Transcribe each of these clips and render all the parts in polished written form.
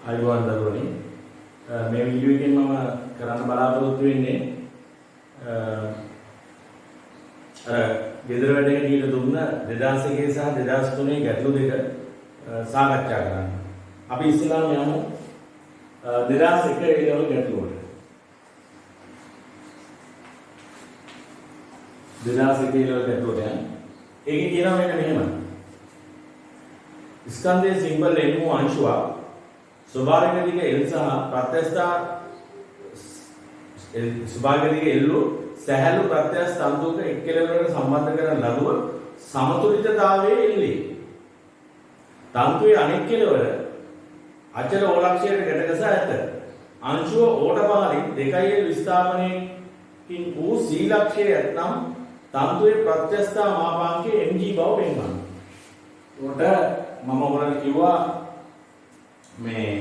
අයිබෝන් දරුවනි මේ වීඩියෝ එකෙන් මම කරන්න බලාපොරොත්තු වෙන්නේ ගෙදර වැඩ ගෙනියලා දුන්න 2001 සහ 2003 ගැටලු දෙක සාකච්ඡා කරන්න. අපි ඉස්සෙල්ලාම යමු 2001 ඒවල ගැටලුවට. 2001 ඒවල ගැටලුවට යන්න. ඒකේ කියනවා මෙන්න මෙහෙම. ස්කන්ධයේ සිම්බල් n වූ අංශුවක් ස්වභාවික දිග L සහ ප්‍රත්‍යස්ථ ස්වභාවික දිග L සැහැල්ලු ප්‍රත්‍යස්ථ තන්තුක එක් කෙළවරකට සම්බන්ධ කරන ලදුව සමතුලිතතාවයේ L. තන්තුවේ අනෙක් කෙළවර අචල ඕලක්ෂයට ගැටගසා ඇත. අංශුව ඕට බහරින් 2L විස්ථාපනයකින් වූ C ලක්ෂය ඇතනම් තන්තුවේ ප්‍රත්‍යස්ථ මාපාංකය mg බව පෙන්වන්න. උඩ මම ඔයගොල්ලන්ට කිව්වා මේ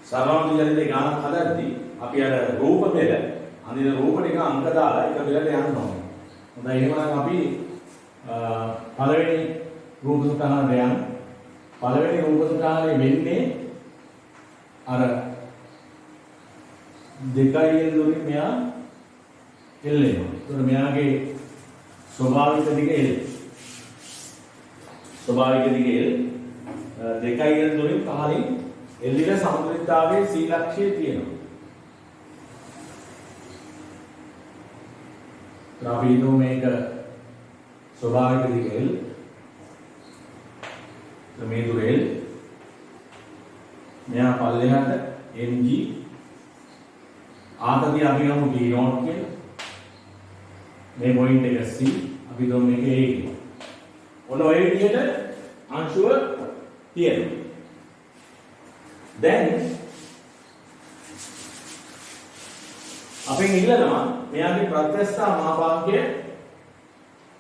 සරලව විදිහට ගානක් හදද්දී අපි අර රූප බෙල අනිත් රූප ටික අංක දාලා එක බෙලට යන්න ඕනේ. හොඳයි එහෙනම් අපි පළවෙනි රූප සටහනට යන්න. පළවෙනි රූප සටහනේ වෙන්නේ අර 2L දුරින් මෙයා L එනවා. ඒතර මෙයාගේ ස්වභාවික දිග L. ස්වභාවික දිග L 2L දුරින් පහලින් L වල සමතුලිතතාවයේ C ලක්ෂය තියෙනවා. අපි හිතමු මේක ස්වභාවික දිග L. මේ දුර L. මෙයා පල්ලෙහාට mg ආතතිය අපි ගමු T0 කියලා. මේ පොයින්ට් එක C අපි ගමු මේක A කියලා. ඔන්න ඔය විදිහට අංශුව තියෙනවා. දැන් අපෙන් ඉල්ලනවා මෙයාගේ ප්‍රත්‍යස්ථ මාපාංකය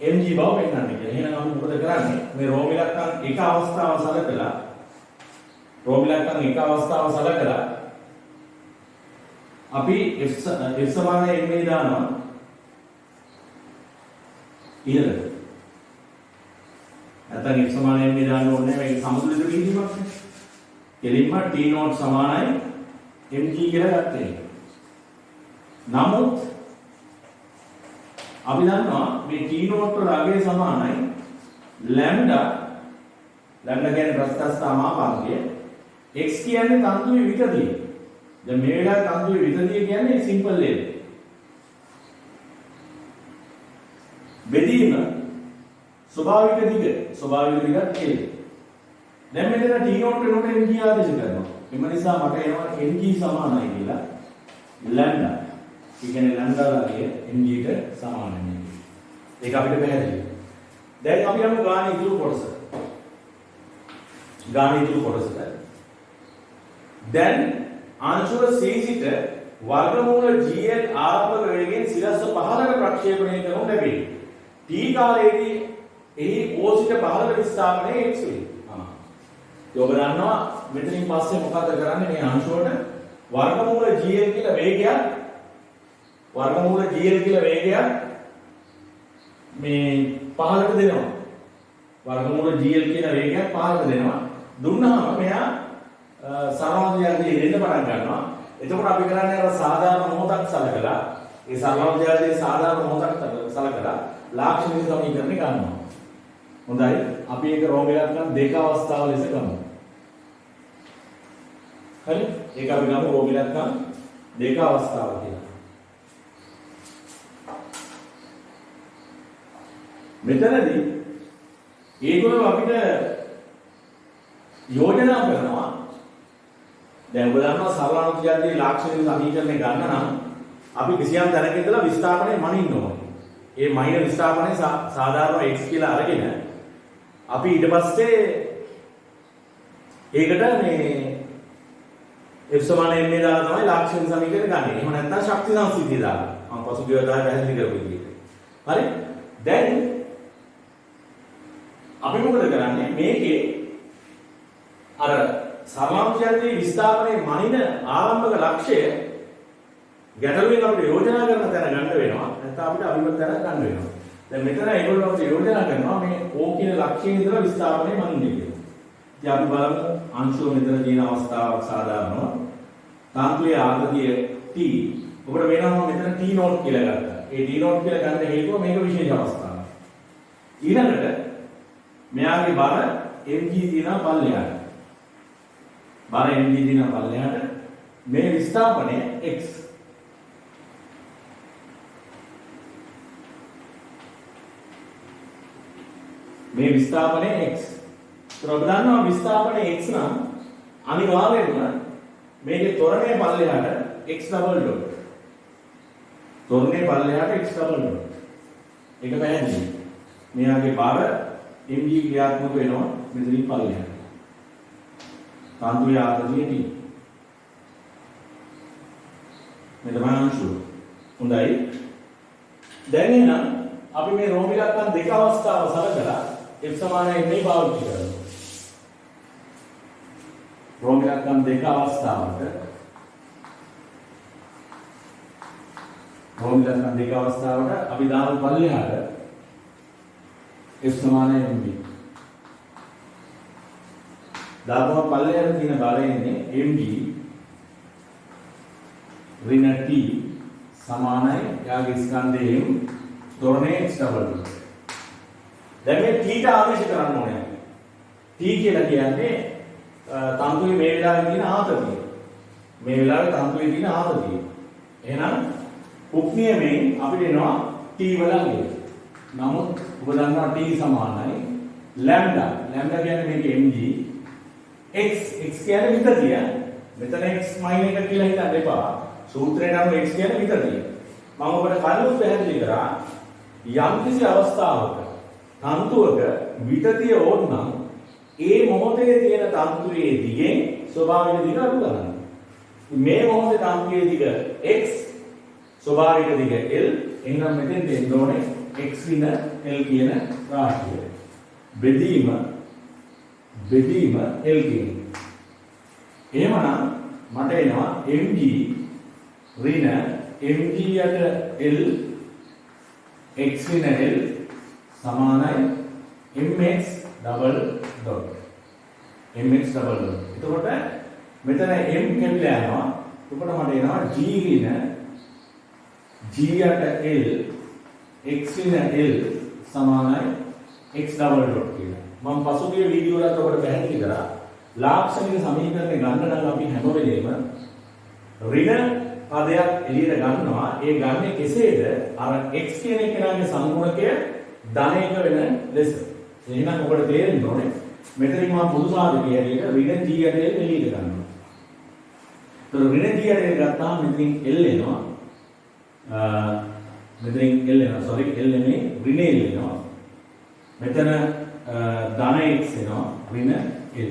mg බව පෙන්නන්න කියලා. එහෙනම් අපි මොකද කරන්නේ? මේ රෝම ඉලක්කම් එක අවස්ථාවක් සලකලා අපි f සමාන m දානවා ඉහළට. නැත්නම් f සමාන m දාන්න ඕනේ මේක සමතුලිත බිඳීමක් නේ. කෙලින්ම T0 සමානයි mg කියලා ගත්තේ. නමුත් අපි දන්නවා මේ T0 වල අගය සමානයි ලැම්ඩා කියන්නේ ප්‍රස්ථස්ථ මාපාංකය x කියන්නේ තන්තුවේ විතතිය. දැන් මේ වෙලාවේ තන්තුවේ විතතිය කියන්නේ සිම්පල් ලේබල්. බෙදීම ස්වභාවික දිග L. දැන් මෙතන T0 වෙනකොට mg ආදේශ කරනවා. එම නිසා මට එනවා mg සමානයි කියලා ලැම්ඩා. ඒ කියන්නේ ලැම්ඩාගේ mg ට සමානයි මේක. ඒක අපිට පැහැදිලි. දැන් අපි යමු ගාන ඉතුරු කොටසට. දැන් අංශුව C සිට වර්ගමූල gl ආරම්භක වේගයෙන් සිරස්ස 15ක ප්‍රක්ෂේපණය කරනු ලැබේ. t කාලයේදී එහි O සිට 15ක විස්ථාපනයේ x වේ. ඔබ දන්නවා මෙතනින් පස්සේ මොකද කරන්නේ මේ අංශුවට වර්ගමූල gl කියලා වේගයක් මේ 15ට දෙනවා. වර්ගමූල gl කියන වේගයක් 15ට දෙනවා. දුන්නාම මෙයා සරලවදියාදී දෙන්න පටන් ගන්නවා. එතකොට අපි කරන්නේ අර සාධාරණ මොහොතක් සලකලා ඒ සරලවදියාදී සාධාරණ මොහොතක් සලකලා ලාක්ෂණික සමීකරණය ගන්නවා. හොඳයි. අපි ඒක රෝම ඉලක්කම් දෙක අවස්ථාව ලෙස ගමු. හරි? ඒක අපි ගමු රෝම ඉලක්කම් දෙක අවස්ථාව කියලා. මෙතනදී ඒගොල්ලෝ අපිට යෝජනා කරනවා දැන් ඔබ දන්නවා සරලානුක්‍රියාවේ ලාක්ෂණික සමීකරණය ගන්න නම් අපි කිසියම් තැනක ඉඳලා විස්ථාපනය මනින්න ඕනේ. ඒ මනින විස්ථාපනය සාධාරණ x කියලා අරගෙන අපි ඊට පස්සේ ඒකට මේ f සමාන m දාලා තමයි ලාක්ෂණික සමීකරණය ගන්න. එහෙම නැත්නම් ශක්ති සංසිද්ධිය දාලා. මම පසුගිය වතාවේ පැහැදිලි කරපු විදිහට. හරි? දැන් අපි මොකද කරන්නේ මේකේ අර සමානුක්‍රියාවේ විස්ථාපනයේ මනින ආරම්භක ලක්ෂය ගැටලුවෙන් අපිට යෝජනා කරන තැන ගන්න වෙනවා. නැත්නම් අපිට අභිමත තැන ගන්න වෙනවා. දැන් මෙතන ඒගොල්ලෝ අපිට යෝජනා කරනවා මේ O කියන ලක්ෂයේ ඉඳලා විස්ථාපනය මනින්නේ කියලා. ඉතින් අපි බලමු අංශුව මෙතන තියෙන අවස්ථාවක් සාධාරණව. තාන්ත්‍රයේ ආගතිය T ඔබට වෙනවා මෙතන T නෝට් කියලා ගත්තා. ඒ T නෝට් කියලා ගන්න හේතුව මේක විශේෂ අවස්ථාවක්. ඊළඟට මෙයාගේ බර mg තියෙනවා පල්ලෙහාට. බර mg තියෙනවා පල්ලෙහාට. මේ විස්ථාපනය x. මේ විස්ථාපනය x. ඒතර ඔබ දන්නවා විස්ථාපනය x නම් අනිවාර්යයෙන්ම මේකේ ත්වරණය පල්ලෙහාට x ඩබල් ඩොට්. ත්වරණය පල්ලෙහාට x ඩබල් ඩොට්. ඒක පැහැදිලි. මෙයාගේ බර mg ක්‍රියාත්මක වෙනවා මෙතනින් පල්ලෙහාට. කාන්තුවේ ආකෘතිය T. මේ තමයි අංශුව. හොඳයි. දැන් එහෙනම් අපි මේ රෝම ඉලක්කම් දෙක අවස්ථාව සලකලා f සමානයි මේ පාවිච්චි කරමු. රෝම ඉලක්කම් දෙක අවස්ථාවට අපි දාමු පල්ලෙහාට f සමානයි mg. දාපුවම පල්ලෙහාට තියෙන බලය ඉන්නේ mg ඍණ t සමානයි යාගේ ස්කන්ධයෙන් ත්වරණය x ඩබල් ඩොට්. දැන් මේ t ට ආදේශ කරන්න ඕනේ. t කියලා කියන්නේ තන්තුවේ මේ වෙලාවේ තියෙන ආතතිය. මේ වෙලාවේ තන්තුවේ තියෙන ආතතිය. එහෙනම් උක්නියමෙන් අපිට එනවා t වලගේ. නමුත් ඔබ දන්නවා t සමානයි ලැම්ඩා. ලැම්ඩා කියන්නේ මේක mg x කියන්නේ විතතිය. මෙතන x - 1 කියලා හිතන්න එපා. සූත්‍රේ නම් x කියන්නේ විතතිය. මම ඔබට කලින් පැහැදිලි කරා යම්කිසි අවස්ථාවක තන්තුවක විතතිය ඕනනම් ඒ මොහොතේ තියෙන තන්තුවේ දිගෙන් ස්වභාවික දිග අඩු කරනවා. මේ මොහොතේ තන්තුවේ දිග x ස්වභාවික දිග l. එහෙනම් මෙතෙන් දෙන්න ඕනේ x ඍණ l කියන රාශිය. බෙදීම l කියන. එහෙමනම් මට එනවා mg ඍණ mg යට l x ඍණ l සමානයි mx double dot. mx double dot. එතකොට මෙතන m කැපිලා යනවා. එතකොට මට එනවා g ඍණ g යට l x ඍණ l සමානයි x ඩබල් ඩොට් කියලා. මම පසුගිය වීඩියෝ වලත් ඔබට පැහැදිලි කරා ලාක්ෂණික සමීකරණය ගන්න නම් අපි හැම වෙලේම ඍණ පදයක් එළියට ගන්නවා. ඒ ගන්නේ කෙසේද? අර x කියන එකේ සම්ගුණකය ධනයක වෙන ලෙස. එහෙනම් ඔබට තේරෙන්න ඕනේ මෙතනින් මම පොදු සාධකය හැටියට ඍණ g යට එළියට ගන්නවා. ඒතර ඍණ g යට ගත්තාම මෙතනින් l එනවා. sorry l නෙමෙයි ඍණ l එනවා. මෙතන ධන x එනවා ඍණ l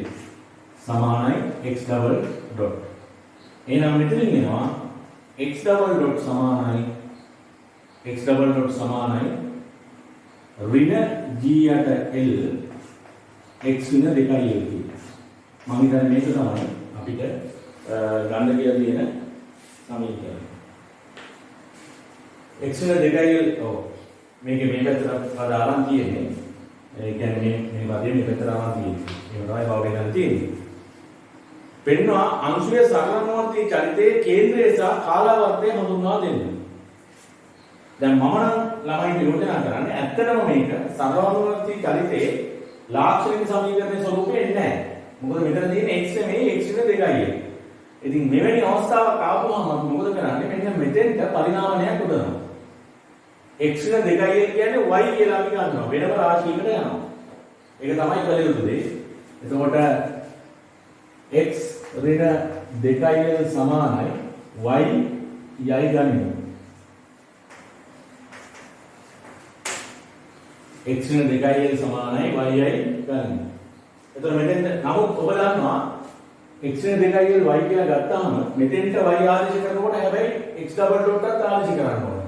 සමානයි x ඩබල් ඩොට්. එහෙනම් මෙතනින් එනවා x ඩබල් ඩොට් සමානයි ඍණ g යට l x ඍණ 2l කියලා. මම හිතන්නේ මේක තමයි අපිට ගන්න කියලා තියෙන සමීකරණය. x ඍණ 2l මේකේ මේ පැත්තට අදාළම් තියෙන්නේ. ඒ කියන්නේ මේ වදේ මේ පැත්තට අදාළම් තියෙන්නේ. ඒක තමයි බව වෙනන් තියෙන්නේ. පෙන්නවා අංශුවේ සරලමවර්තී චලිතයේ කේන්ද්‍රය සහ කාලාවර්තය හඳුන්වා දෙන්න. දැන් මම නම් ළමයින්ට යෝජනා කරන්නේ ඇත්තටම මේක සරලමවර්තී චලිතයේ ලාක්ෂණික සමීකරණයේ ස්වරූපේ නැහැ. මොකද මෙතන තියෙන x නෙමෙයි x නේ 2යි. ඉතින් මෙවැනි අවස්ථාවක් ආවම මොකද කරන්නේ? මෙන්න මෙතෙන්ට පරිණාමණයක් උදනවා. x නේ 2යි කියන්නේ y කියලා අපි ගන්නවා. වෙනම රාශියකට යනවා. ඒක තමයි කළ යුතු දේ. එතකොට x ඍණ 2l සමානයි y යයි ගනිමු. x ඍණ 2l සමානයි y යයි ගනිමු. එතකොට මෙතෙන් නමුත් ඔබ දන්නවා x ඍණ 2l y කියලා ගත්තාම මෙතෙන්ට y ආදේශ කරනකොට හැබැයි x ඩබල් ඩොට් එකත් ආදේශ කරන්න ඕනේ.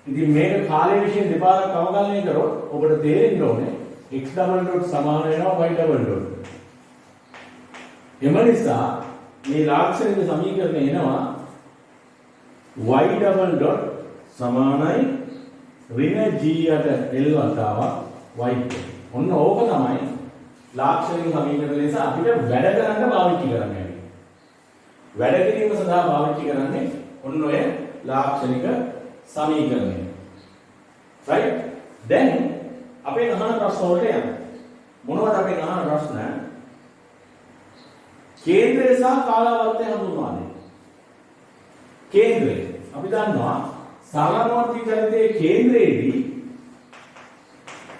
ඉතින් මේක කාලය විශ්ින් දෙපාරක් අවකලනය කරොත් ඔබට තේරෙන්න ඕනේ x ඩබල් ඩොට් සමාන වෙනවා y ඩබල් ඩොට්. එම නිසා මේ ලාක්ෂණික සමීකරණය එනවා y ඩබල් ඩොට් සමානයි ඍණ g යට l වතාවක් y. ඔන්න ඕක තමයි ලාක්ෂණික සමීකරණ ලෙස අපිට වැඩ කරන්න පාවිච්චි කරන්නේ. වැඩ කිරීම සඳහා පාවිච්චි කරන්නේ ඔන්න ඔය ලාක්ෂණික සමීකරණය. right? දැන් අපේ අහන ප්‍රශ්න වලට යන්න. මොනවද අපේ අහන ප්‍රශ්න? කේන්ද්‍රය සහ කාලාවර්තය හඳුන්වා දෙන්න. කේන්ද්‍රය අපි දන්නවා සරලවර්ති චලිතයේ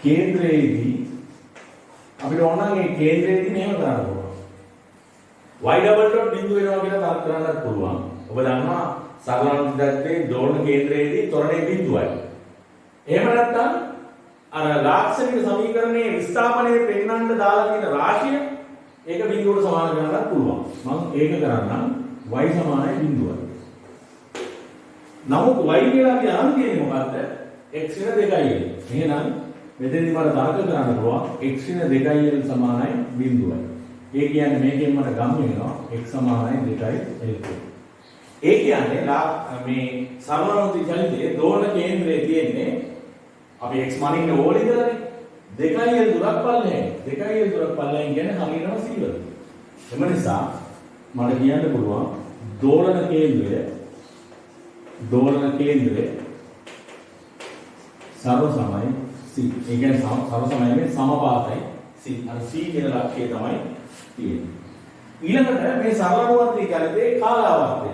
කේන්ද්‍රයේදී අපිට ඕන නම් මේ කේන්ද්‍රයේදී මෙහෙම කරන්න පුළුවන්. y double dot බිඳු වෙනවා කියලා තර්ක කරන්නත් පුළුවන්. ඔබ දන්නවා සරලවර්ති චලිතයේ දෝලන කේන්ද්‍රයේදී ත්වරණයේ බිඳුවයි. එහෙම නැත්නම් අර ලාක්ෂණික සමීකරණයේ විස්ථාපනයේ පෙන්වන්න දාලා තියෙන රාශිය ඒක බිඳුවට සමාන කරන්නත් පුළුවන්. මම ඒක කරන්නම් y සමානයි බිඳුවයි. නමුත් y කියලා අපි අහන් තියෙන්නේ මොකද්ද? x වෙන 2l. එහෙනම් මෙතෙන්දි මට තර්ක කරන්න පුළුවන් x වෙන 2l සමානයි බිඳුවයි. ඒ කියන්නේ මේකෙන් මට ගම් වෙනවා x සමානයි 2l. ඒ කියන්නේ මේ සරලවර්ති චලිතයේ දෝලන කේන්ද්‍රයේ තියෙන්නේ අපි x මනින්න ඕනේ ඉඳලානේ 2l දුරක් පල්ලෙහායි. 2l දුරක් පල්ලෙහායි කියන්නේ හරියටම c වල. එම නිසා මට කියන්න පුළුවන් දෝලන කේන්ද්‍රය සර්ව සමයි c. ඒ කියන්නේ සර්ව සමයනේ සමපාතයි c. අර c කියන ලක්ෂ්‍යය තමයි තියෙන්නේ. ඊළඟට මේ සරලවර්ති චලිතයේ කාලාවර්තය.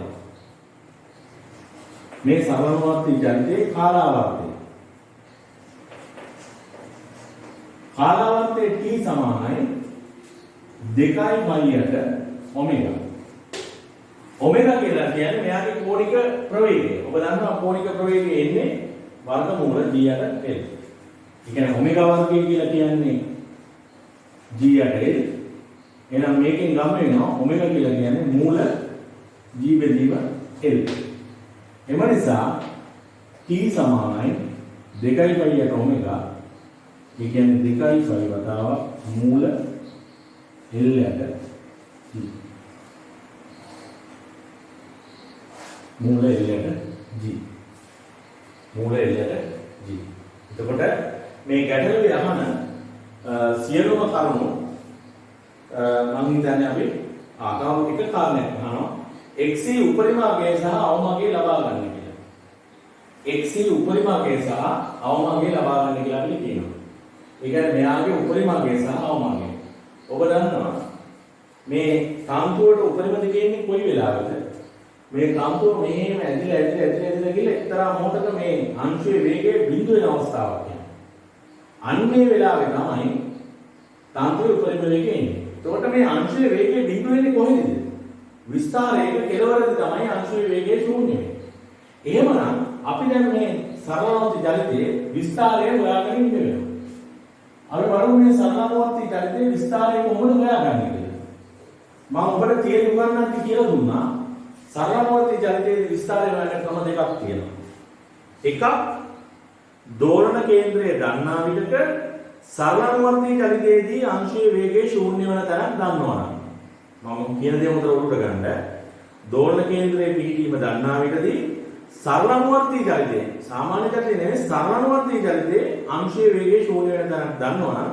කාලාවර්තයේ t සමානයි 2π/යට ඔමෙගා. ඔමෙගා කියලා කියන්නේ මෙයාගේ කෝණික ප්‍රවේගය. ඔබ දන්නවා කෝණික ප්‍රවේගය එන්නේ වර්ගමූල g/l. ඒ කියන්නේ ඔමෙගා වර්ගය කියලා කියන්නේ g/l. එහෙනම් මේකෙන් ගම වෙනවා ඔමෙගා කියලා කියන්නේ මූල g බෙදීම l. එම නිසා t සමානයි 2π/යට ඔමෙගා. ඒ කියන්නේ 2π වතාවක් මූල l යට g. මූල l යට g. එතකොට මේ ගැටලුවේ අහන සියලුම කරුණු මම හිතන්නේ අපි ආගම එක කාරණයක් අහනවා x උපරිමාකය සහ අවමාකය ලබා ගන්න කියලා. x උපරිමාකය සහ අවමාකය ලබා ගන්න කියලා අපි කියනවා. ඒ කියන්නේ මෙයාගේ උපරිමාකය සහ අවමාකය. ඔබ දන්නවා මේ කාන්තුවට උපරිම දෙකේ ඉන්නේ කොයි වෙලාවද? මේ කාන්තුව මෙහෙම ඇදිලා ගිහලා එක්තරා මොහොතක මේ අංශයේ වේගය බිඳු වෙන අවස්ථාවක් එනවා. අන්නේ වෙලාවේ තමයි කාන්තුවේ උපරිම වේගය එන්නේ. එතකොට මේ අංශයේ වේගය බිඳු වෙන්නේ කොහෙද? විස්තරයක කෙලවරදී තමයි අංශයේ වේගය ශූන්‍ය වෙන්නේ. එහෙමනම් අපි දැන් මේ සරලවර්ති චලිතයේ විස්තරය හොයාගෙන ඉන්න වෙනවා. අපි බලමු මේ සරලවර්ති චලිතයේ විස්තරය කොහොමද හොයාගන්නේ කියලා. මම ඔබට තියලා උගන්වන්න කියලා දුන්නා. සරලවර්ති චලිතයේ විස්තරය හොයන ක්‍රම දෙකක් තියෙනවා. එකක් දෝලන කේන්ද්‍රය දන්නා විටක සරලවර්ති චලිතයේදී අංශයේ වේගය ශූන්‍ය වෙන තරම් දන්නවනම් මම කියන දේ උඩට උඩ ගන්න දෝලන කේන්ද්‍රයේ පිහිටීම දන්නා විටදී සරලවර්ති චලිතයේ සාමාන්‍ය චලිතය නෙවෙයි සරලවර්ති චලිතයේ අංශයේ වේගය ශූන්‍ය වෙන තරම් දන්නවනම්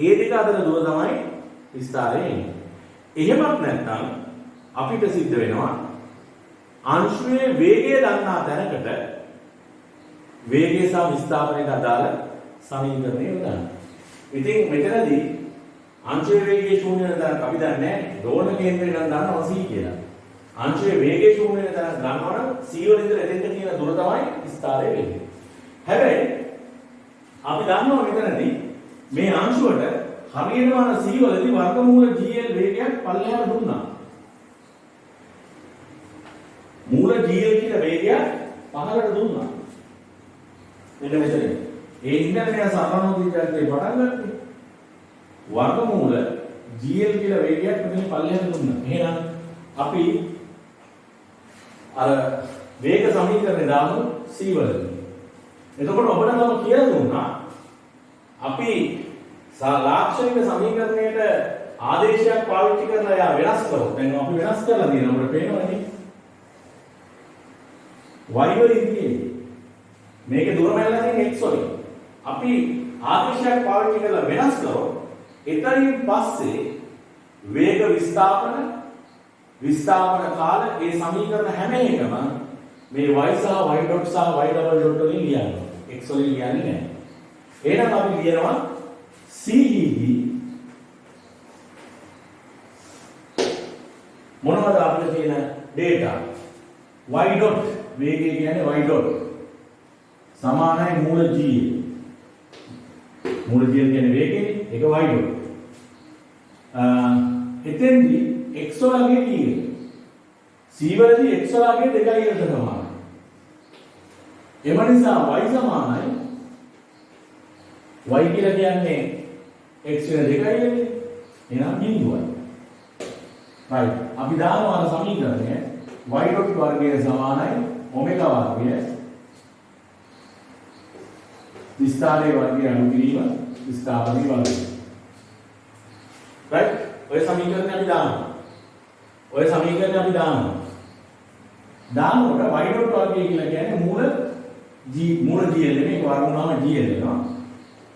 ඒ දෙක අතර දුර තමයි විස්තරය එන්නේ. එහෙමත් නැත්නම් අපිට සිද්ධ වෙනවා අංශයේ වේගය දන්නා තැනකට වේගය සහ විස්ථාපනයට අදාළ සමීකරණය යොදන්න. ඉතින් මෙතනදී අංශයේ වේගය ශූන්‍ය වෙන තරම් අපි දන්නේ නැහැ. දෝලන කේන්ද්‍රය නම් දන්නවා c කියලා. අංශයේ වේගය ශූන්‍ය වෙන තරම් ගන්නවනම් c වල ඉඳලා එතෙන්ට තියෙන දුර තමයි විස්තරය වෙන්නේ. හැබැයි අපි දන්නවා මෙතනදී මේ අංශුවට හරියටම අර c වලදී වර්ගමූල gl වේගයක් පල්ලෙහාට දුන්නා. මූල gl කියලා වේගයක් පහළට දුන්නා. මෙන්න මෙතන. ඒ ඉඳන් මෙයා සරලවර්ති චලිතේ පටන් ගත්තේ. වර්ගමූල gl කියලා වේගයක් මෙතන පල්ලෙහාට දුන්නා. එහෙනම් අපි අර වේග සමීකරණය දාමු c වලදී. එතකොට ඔබට මම කියලා දුන්නා අපි ලාක්ෂණික සමීකරණයට ආදේශයක් පාවිච්චි කරලා යා වෙනස් කරොත් දැන් අපි වෙනස් කරලා දිනන අපිට පේනවනේ y වලින් තියෙන්නේ මේකේ දුර මැල්ල තියෙන x වලින් අපි ආදේශයක් පාවිච්චි කරලා වෙනස් කරොත් එතනින් පස්සේ වේග විස්ථාපන කාල ඒ සමීකරණ හැම එකම මේ y සහ y ඩොට් සහ y ඩබල් ඩොට් වලින් ලියනවා. x වලින් ලියන්නේ නැහැ. එහෙනම් අපි ලියනවා CED මොනවද අපිට තියෙන data y dot වේගය කියන්නේ y dot සමානයි මූල g. මූල g කියන්නේ වේගයනේ ඒක y dot. එතෙන්දී x වලගේ කීයද? c වලදී x වලගේ 2කට සමානයි. එම නිසා y සමානයි y කියලා කියන්නේ x වෙන 2යි එහෙනම් බිඳුවයි. right අපි දානවා අර සමීකරණය y dot වර්ගය සමානයි ඔමෙගා වර්ගය විස්තරයේ වර්ගය අනු කිරීම විස්තරයේ වර්ගය. right ඔය සමීකරණය අපි දානවා. දානකොට y dot වර්ගය කියලා කියන්නේ මූල g නෙමෙයි වර්ගුණාම g වෙනවා.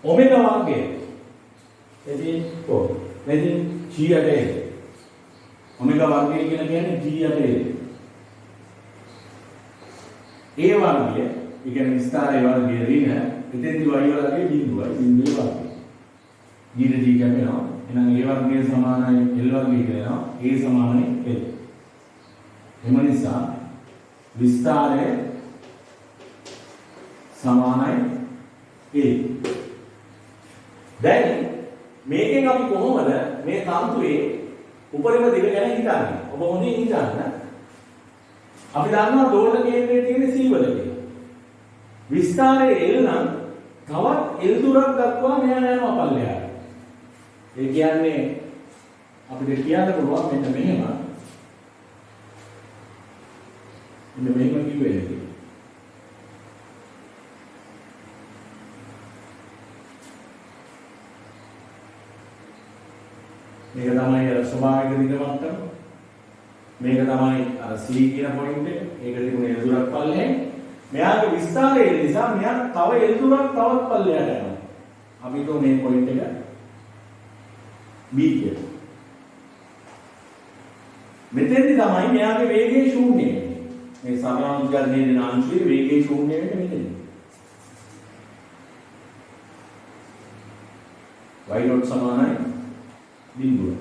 ඔමෙගා වර්ගය එදී මෙදී g යටේ ඔමෙගා වර්ගය කියලා කියන්නේ g යටේ ඒ වර්ගය ඒ කියන්නේ විස්තරයේ වර්ගය ඍණ එතෙන්දී y වර්ගයේ බිඳුවයි වර්ගය g ද g කැපෙනවා. එහෙනම් a වර්ගය සමානයි l වර්ගය කියලා එනවා. a සමානයි l. එම නිසා විස්තරය සමානයි a. දැන් මේකෙන් අපි කොහොමද මේ තන්තුවේ උපරිම දිග ගැන හිතන්නේ? ඔබ හොඳින් හිතන්න. අපි දන්නවා දෝලන කේන්ද්‍රයේ තියෙන c වල කියලා. විස්තරයේ l නම් තවත් l දුරක් දක්වා මෙහා යනවා පල්ලෙහාට. ඒ කියන්නේ අපිට කියන්න පුළුවන් මෙන්න මෙහෙම. මෙන්න මෙහෙම කිව්වේ නේද? මේක තමයි අර ස්වභාවික දිග මට්ටම. මේක තමයි අර C කියන පොයින්ට් එක. ඒක තිබුණේ L දුරක් පල්ලෙහා. මෙයාගේ විස්තරය නිසා මෙයා තව L දුරක් තවත් පල්ලෙහාට යනවා. අපි හිතුව මේ පොයින්ට් එක B කියලා. මෙතෙන්දි තමයි මෙයාගේ වේගය ශූන්‍ය වෙන්නේ. මේ සමානුග්‍රහණයේ දෙන අංශයේ වේගය ශූන්‍ය වෙන්නේ මෙතෙන්දි. y dot සමානයි බිඳුව.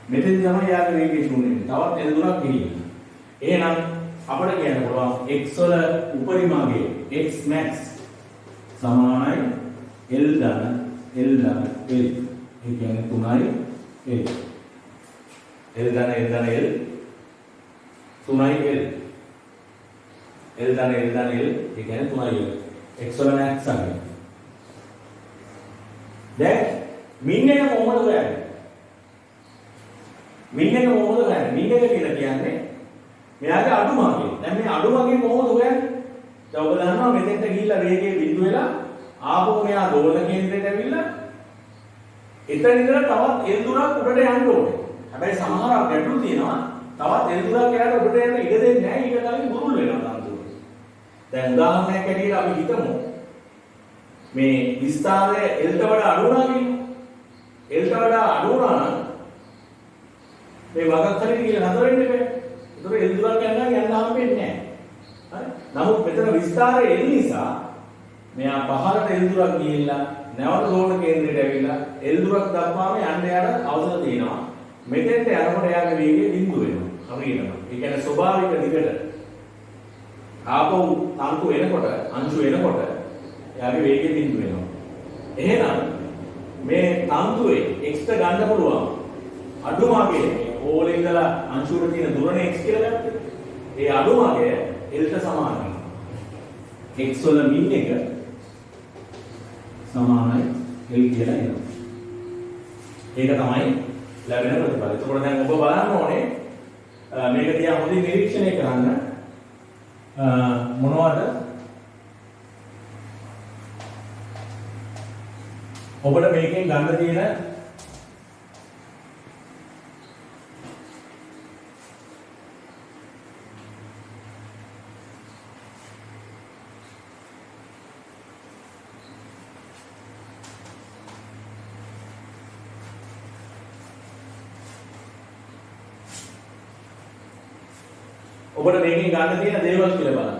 මෙතෙන්දි තමයි යාගේ වේගය ශූන්‍ය වෙන්නේ. තවත් L දුරක් ගිහින්. එහෙනම් අපිට කියන්න පුළුවන් x වල උපරිමගේ x max සමානයි L ධන L. ඒ කියන්නේ 3යි L. L ධන L 3යි L. L ධන L ඒ කියන්නේ 3යි L. x වල max අගය. දැන් min එක කොහොමද හොයන්නේ? min එක කියලා කියන්නේ මෙයාගේ අඩුමගේ. දැන් මේ අඩුමගේ කොහොමද හොයන්නේ? දැන් ඔබ දන්නවා මෙතෙන්ට ගිහිල්ලා වේගයේ බිඳු වෙලා ආපහු මෙයා දෝලන කේන්ද්‍රයට ඇවිල්ලා එතන ඉඳලා තවත් L දුරක් උඩට යන්න ඕනේ. හැබැයි සමහර ගැටලු තියෙනවා. තවත් L දුරක් එයාට උඩට යන්න ඉඩ දෙන්නේ නැහැ. ඊට කලින් බුරුල් වෙනවා තන්තුව. දැන් උදාහරණයක් ඇටියට අපි හිතමු මේ විස්තරය L ට වඩා අඩු වුණා කියන්නේ. L ට වඩා අඩු වුණා නම් මේ වගක් හරියට කියලා නතර වෙන්න බෑ. ඒතකොට L දුරක් යන්න හම්බෙන්නේ නැහැ. හරි? නමුත් මෙතන විස්තරය L නිසා මෙයා පහළට L දුරක් ගිහිල්ලා නැවත දෝලන කේන්ද්‍රයට ඇවිල්ලා L දුරක් දක්වාම යන්න යාට අවසර තියෙනවා. මෙතෙන්ට යනකොට එයාගේ වේගය බිඳු වෙනවා. හරියටම. ඒ කියන්නේ ස්වභාවික දිගට ආපහු අංශු එනකොට එයාගේ වේගය බිඳු වෙනවා. එහෙනම් මේ තන්තුවේ x ට ගන්න පුළුවන් අඩුමගේ ඕලේ ඉඳලා අංශුවට තියෙන දුරනේ x කියලා ගත්තේ. ඒ අඩුමගේ L ට සමානයි. x වල min එක සමානයි L කියලා එනවා. ඒක තමයි ලැබෙන ප්‍රතිඵලය. එතකොට දැන් ඔබ බලන්න ඕනේ මේක දිහා හොඳින් නිරීක්ෂණය කරන්න මොනවද ඔබට මේකෙන් ගන්න තියෙන ඔබට මේකෙන් ගන්න තියෙන දේවල් කියලා බලන්න.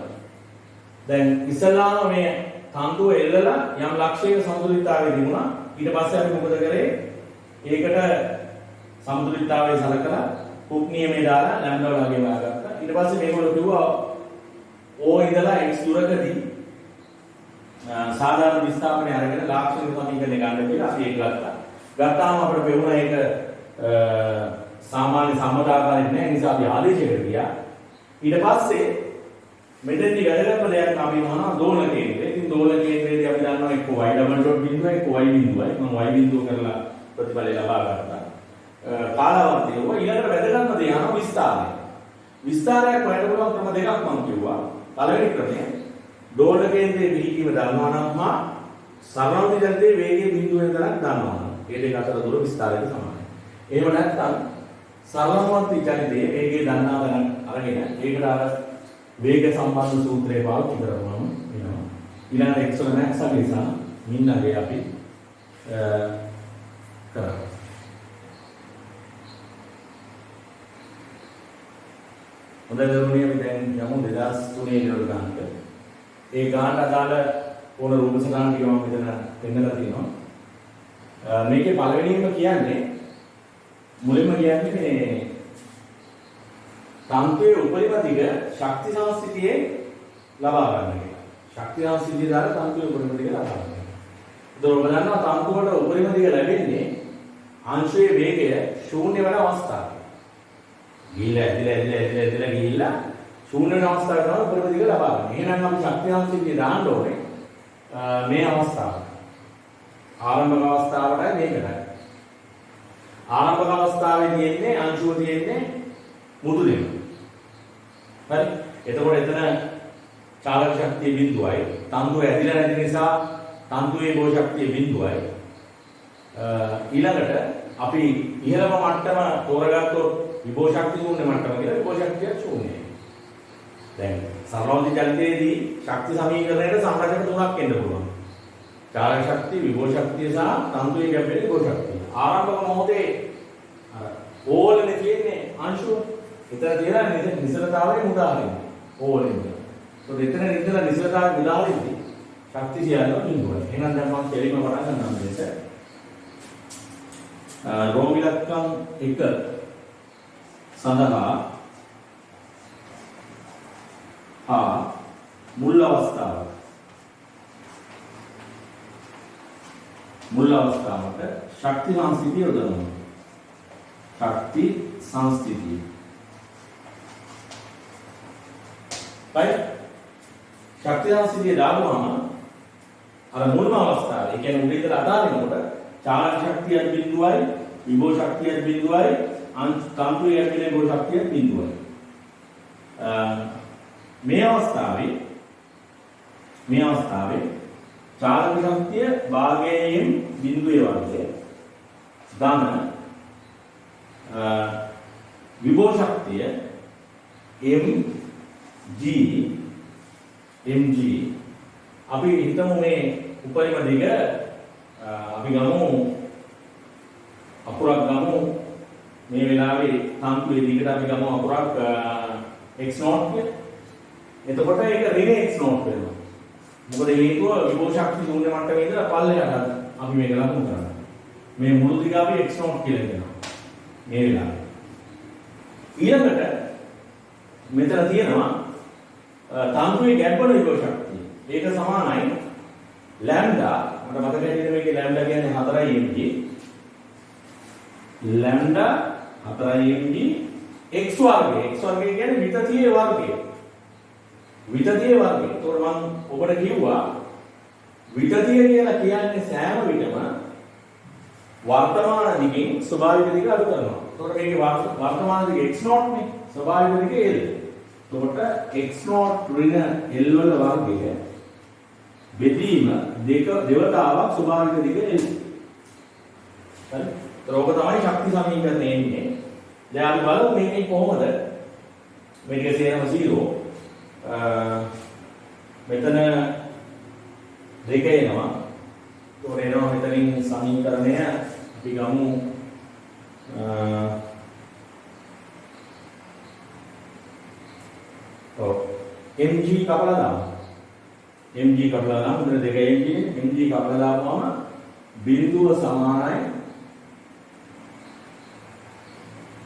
දැන් ඉස්සල්ලාම මේ තන්තුව එල්ලලා යම් ලක්ෂයක සමතුලිතතාවය තිබුණා. ඊට පස්සේ අපි මොකද කරේ? ඒකට සමතුලිතතාවය සලකලා හුක් නියමයේ දාලා ලැම්ඩා වගේ වාගත්තා. ඊට පස්සේ මේගොල්ලෝ කිව්වා O ඉඳලා x දුරකදී සාධාරණ විස්ථාපනය අරගෙන ලාක්ෂණික සමීකරණය ගන්න කියලා අපි ඒක ගත්තා. ගත්තාම අපිට පෙවුණා ඒක සාමාන්‍ය සම්මතාකාරයක් නෑ. ඒ නිසා අපි ආදේශයකට ගියා. ඊට පස්සේ මෙතෙන්දි වැදගත්ම දෙයක් අපි මොනවා දෝලන කේන්ද්‍රය. ඉතින් දෝලන කේන්ද්‍රයේදී අපි දන්නවා එක්ක y ඩබල් ඩොට් බිඳුව එක්ක y බිඳුවයි. මම y බිඳුව කරලා ප්‍රතිඵලය ලබා ගත්තා. කාලාවර්තය වුණා. ඊළඟට වැදගත්ම දේ යනවා විස්තාරය. විස්තාරයක් හොයන්න පුළුවන් ක්‍රම දෙකක් මම කිව්වා. පළවෙනි ක්‍රමය දෝලන කේන්ද්‍රයේ පිහිටීම දන්නවා නම් හා සරණ විදල්තේ වේගයේ බිඳුවෙන් තරක් දන්නවා නම් මේ දෙක අතර දුර විස්තාරයට සමානයි. එහෙම නැත්නම් සරලමත් විචාරිතේ වේගයේ දන්නා ගන්න අරගෙන ඒකට අර වේග සම්බන්ධ සූත්‍රය පාවිච්චි කරනවා වෙනවා. ඊළඟ x වල max අගේසා මින්නගේ අපි කරා. හොඳයි දරුවනේ අපි දැන් යමු 2003 ඉඳලා ගන්නට. ඒ ගානට අදාළ ඕන රූප සටහන් ටික මම මෙතන පෙන්නලා තියෙනවා. මේකේ පළවෙනිම කියන්නේ මුලින්ම කියන්නේ මේ තන්තුවේ උපරිම දිග ශක්ති සංස්ථිතියේ ලබා ගන්න එක. ශක්ති සංස්ථිතිය දාලා තන්තුවේ උපරිම දිග ලබා ගන්න එක. ඒතකොට ඔබ දන්නවා තන්තුවට උපරිම දිග ලැබෙන්නේ අංශයේ වේගය ශූන්‍ය වෙන අවස්ථාවේ. ගිහිල්ලා ගිහිල්ලා ශූන්‍ය වෙන අවස්ථාවේ තමයි උපරිම දිග ලබා ගන්න. එහෙනම් අපි ශක්ති සංස්ථිතිය දාන්න ඕනේ මේ අවස්ථාවට. ආරම්භක අවස්ථාවටයි මේකටයි. ආරම්භක අවස්ථාවේ තියෙන්නේ අංශුව තියෙන්නේ මුදු දෙක. හරි. එතකොට එතන චාලක ශක්තිය බිඳුවයි. තන්තුව ඇදිලා නැති නිසා තන්තුවේ බෝ ශක්තිය බිඳුවයි. ඊළඟට අපි ඉහළම මට්ටම තෝරගත්තොත් විභව ශක්තිය ශූන්‍ය මට්ටම කියලා විභව ශක්තිය ශූන්‍යයි. දැන් සරලවදි චලිතයේදී ශක්ති සමීකරණයට සංරචක තුනක් එන්න පුළුවන්. චාලක ශක්තිය, විභව ශක්තිය සහ තන්තුවේ ගැඹුරේ විභව ශක්තිය. ආරම්භක මොහොතේ අර ඕලනේ තියෙන්නේ අංශුව. එතන තියෙන නිසලතාවයේ මුදාහරින්න. ඕලෙන්. ඒත් එතන ඉඳලා නිසලතාවයේ මුදාහරින්න ශක්ති සියල්ලම බිඳුවයි. එහෙනම් දැන් මම කෙලින්ම පටන් ගන්නම් මේක. රෝම ඉලක්කම් 1 සඳහා මුල් අවස්ථාවට ශක්ති සංස්ථිතිය යොදනවා. ශක්ති සංස්ථිතිය. right? ශක්ති සංස්ථිතිය දාපුවම අර මුල්ම අවස්ථාවේ, ඒ කියන්නේ උඩ ඉඳලා අදාළනකොට චාලක ශක්තිය බිඳුවයි, විභව ශක්තිය බිඳුවයි, තන්තුවේ ඇතුලේ විභව ශක්තිය බිඳුවයි. මේ අවස්ථාවේ චාලක ශක්තිය භාගයෙන් බිඳුවේ වර්ගය ධන විභව ශක්තිය mg අපි හිතමු මේ උපරිම දිග අපි ගමු අකුරක් ගමු මේ වෙලාවේ තන්තුවේ දිගට අපි ගමු අකුරක් x0 කියලා. එතකොට ඒක ඍණ x0 වෙනවා. මොකද හේතුව විභව ශක්තිය ශූන්‍ය මට්ටමේ ඉඳලා පල්ලෙහාට අපි මේක ලකුණු කරනවා. මේ මුළු දිග අපි x0 කියලා කියනවා. මේ වෙලාවේ. ඊළඟට මෙතන තියෙනවා තන්තුවේ ගැඹුර විභව ශක්තිය. ඒක සමානයි ලැම්ඩා මට මතක හිටින්න මේකේ ලැම්ඩා කියන්නේ 4 mg. ලැම්ඩා 4 mg x වර්ගය. x වර්ගය කියන්නේ විතතියේ වර්ගය. විතතියේ වර්ගය. ඒතකොට මම ඔබට කිව්වා විතතිය කියලා කියන්නේ සෑම විටම වර්තමාන දිගෙන් ස්වභාවික දිග අඩු කරනවා. ඒතකොට මේකේ වර්තමාන දිග x0 නේ. ස්වභාවික දිග l. එතකොට x0 ඍණ l වල වර්ගය බෙදීම දෙවතාවක් ස්වභාවික දිග l. හරි. ඒක තමයි ශක්ති සමීකරණය එන්නේ. දැන් අපි බලමු මේකේ කොහොමද මේක සේරම 0 මෙතන දෙක එනවා. ඒතකොට එනවා මෙතනින් සමීකරණය අපි ගමු mg කපලා දාමු. mg කපලා දාමු. මෙතන 2 mg කපලා දාපුවම බිඳුව සමානයි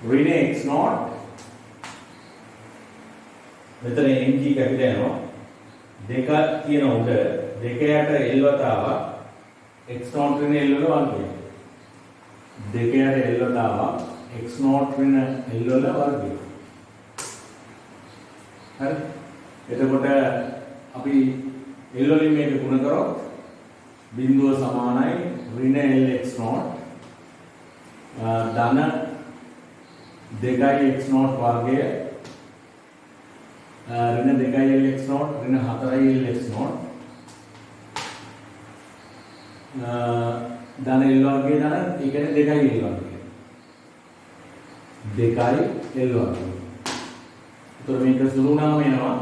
ඍණ x naught. මෙතන mg කැපිලා යනවා. දෙක තියෙන උඩ දෙක යට l වතාවක් x naught ඍණ l වල වර්ගය. දෙක යට l වතාවක් x naught ඍණ l වල වර්ගය. හරි. එතකොට අපි l වලින් මේක ගුණ කරොත් බිඳුව සමානයි ඍණ lx naught ධන 2 x naught වර්ගය ऋण 2 lx naught ऋण 4 lx naught ධන l වර්ගය ධන ඒ කියන්නේ 2 l වර්ගය 2 l වර්ගය. ඒතර මේක සුළු නාම වෙනවා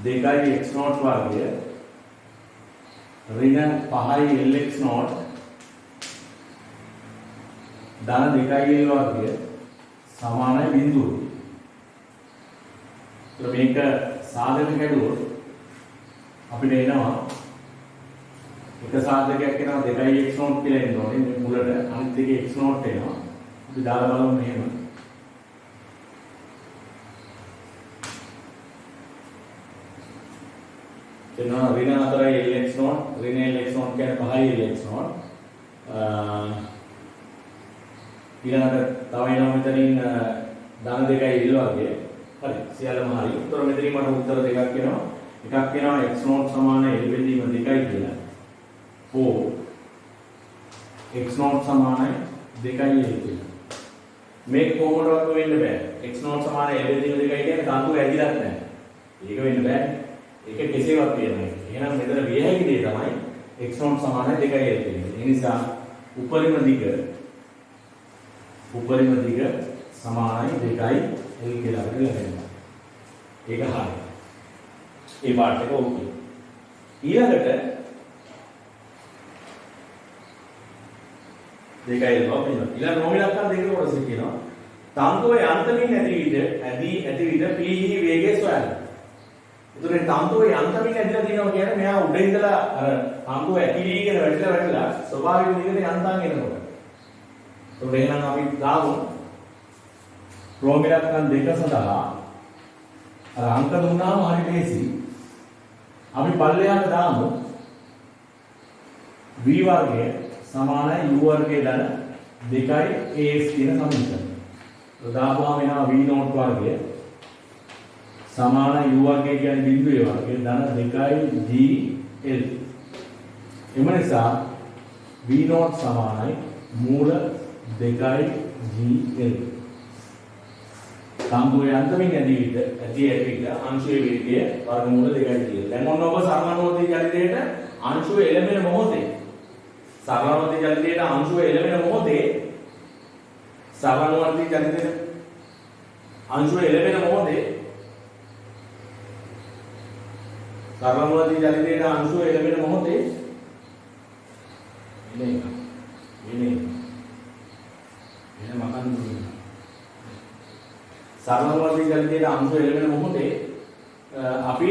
2 x naught වර්ගය ऋण 5 lx naught ධන 2 l වර්ගය සමානයි බිඳුව. तो මේක සාධක කැඩුවොත් අපිට එනවා එක සාධකයක් එනවා 2x naught කියලා එන්න ඕනේ මේ මුලට අනිත් එකේ x naught එනවා අපි දාලා බලමු මෙහෙම එනවා ඍණ 4 lx naught ඍණ lx naught කියන්නේ 5 lx naught ඊළඟට තව එනවා මෙතනින් ධන 2 l වර්ගය හරි සියල්ලම හරි. උත්තර මෙතනින් මට උත්තර දෙකක් එනවා. එකක් එනවා x naught සමාන l බෙදීම 2යි කියලා. ඕ x naught සමානයි 2යි l කියලා. මේක කොහොමදවත් වෙන්න බෑ. x naught සමාන l බෙදීම 2යි කියන්නේ තන්තුව ඇදිලත් නැහැ. ඒක වෙන්න බෑ. ඒක කෙසේවත් වෙන්නේ නැහැ. එහෙනම් මෙතන විය හැකි දේ තමයි x naught සමාන 2යි l කියන්නේ. ඒ නිසා උපරිම දිග සමානයි 2යි l කියලා අපිට ලැබෙනවා. ඒක හරියි. ඒ පාර්ට් එක ඕකේ. ඊළඟට දෙකයි ලෝපින. ඊළඟ නොමිලක්කම් දෙකේ කොටස කියනවා. තන්තුවේ අන්තමින් ඇති විට p වේගය සොයන්න. ඒතරේ තන්තුවේ අන්තමින් ඇදිලා තියෙනවා කියන්නේ මෙයා උඩ ඉඳලා අර තන්තුව ඇතිලීගෙන වැටිලා ස්වභාවික විදිහට යන්තම් එනකොට. ඒකට එහෙනම් අපි දාමු ක්‍රෝමිලක්කම් දෙක සඳහා අර අංක දුන්නාම හරි ලේසි. අපි පල්ලෙහාට දාමු v වර්ගය සමානයි u වර්ගය ධන 2 as කියන සමීකරණය. તો දාපුවාම එනවා v naught වර්ගය සමානයි u වර්ගය කියන්නේ බිඳුවේ වර්ගය ධන 2 gl. එම නිසා v naught සමානයි මූල 2 gl. තන්තුවේ අන්තමින් ඇති විට අංශයේ වේගය වර්ගමූල 2යි කියලා. දැන් ඔන්න ඔබ සරලනෝදී චලිතයට අංශුව එළඹෙන මොහොතේ සරලනෝදී චලිතයට අංශුව එළඹෙන මොහොතේ සරලනෝදී චලිතයට අංශුව එළඹෙන මොහොතේ සරලනෝදී චලිතයට අංශුව එළඹෙන මොහොතේ එනේ මකන් සරලවර්ගී චලිතයේ අංශය එළවෙන මොහොතේ අපි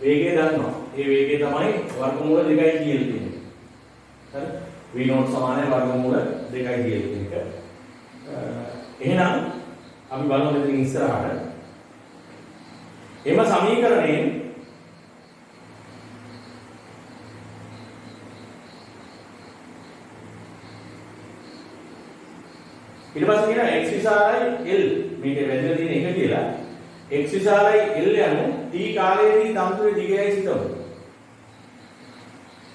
වේගය දන්නවා. ඒ වේගය තමයි වර්ගමූල 2යි කියලා තියෙන්නේ. හරි? v naught සමානයි වර්ගමූල 2යි කියන එක. එහෙනම් අපි බලමු මෙතන ඉස්සරහට. එම සමීකරණයෙන් ඊට පස්සේ කියනවා x විශාලයි l මේකේ වැදලා තියෙන එක කියලා x විශාලයි l යනු t කාලයේදී තන්තුවේ දිගයයි සිතමු.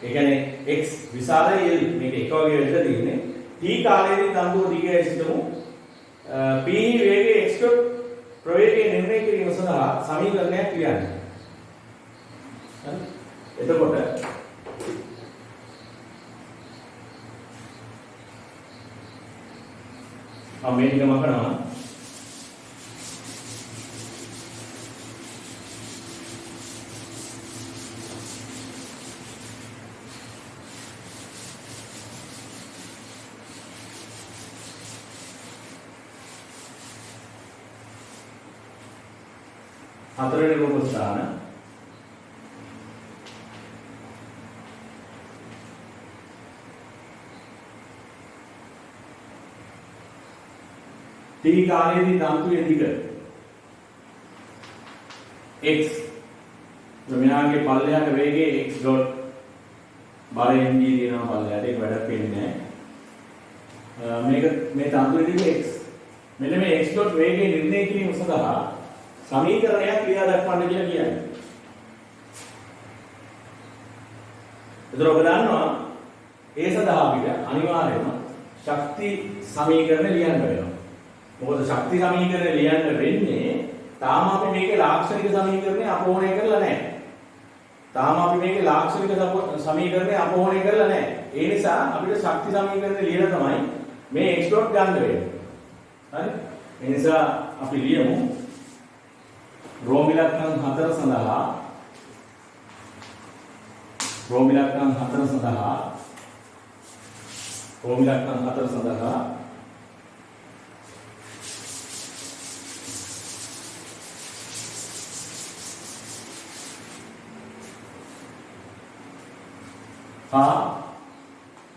ඒ කියන්නේ x විශාලයි l මේක එක වගේ වැදලා තියෙන්නේ t කාලයේදී තන්තුව දිගයයි සිතමු. p වේගයේ x ප්‍රවේගය නිර්ණය කිරීම සඳහා සමීකරණයක් කියන්න. හරි? එතකොට මේ ටික මකනවා. හතරවෙනි රූප ස්ථාන T කාලයේදී තන්තුවේ දිග x මෙයාගේ පල්ලයට වේගය x ඩොට් බර mg දිනන පල්ලයට ඒක වැඩක් වෙන්නේ නැහැ. මේක මේ තන්තුවේ දිග x. මෙන්න මේ x ඩොට් වේගය නිර්ණය කිරීම සඳහා සමීකරණයක් ක්‍රියා දක්වන්න කියලා කියන්නේ. ඒතර ඔබ දන්නවා ඒ සඳහා අපිට අනිවාර්යයෙන්ම ශක්ති සමීකරණ ලියන්න වෙනවා. මොකද ශක්ති සමීකරණය ලියන්න වෙන්නේ තාම අපි මේකේ ලාක්ෂණික සමීකරණය අපෝහණය කරලා නැහැ. තාම අපි මේකේ ලාක්ෂණික සමීකරණය අපෝහණය කරලා නැහැ. ඒ නිසා අපිට ශක්ති සමීකරණය ලියලා තමයි මේ x ඩොට් ගන්න වෙන්නේ. හරි? ඒ නිසා අපි ලියමු රෝම ඉලක්කම් 4 සඳහා රෝම ඉලක්කම් 4 සඳහා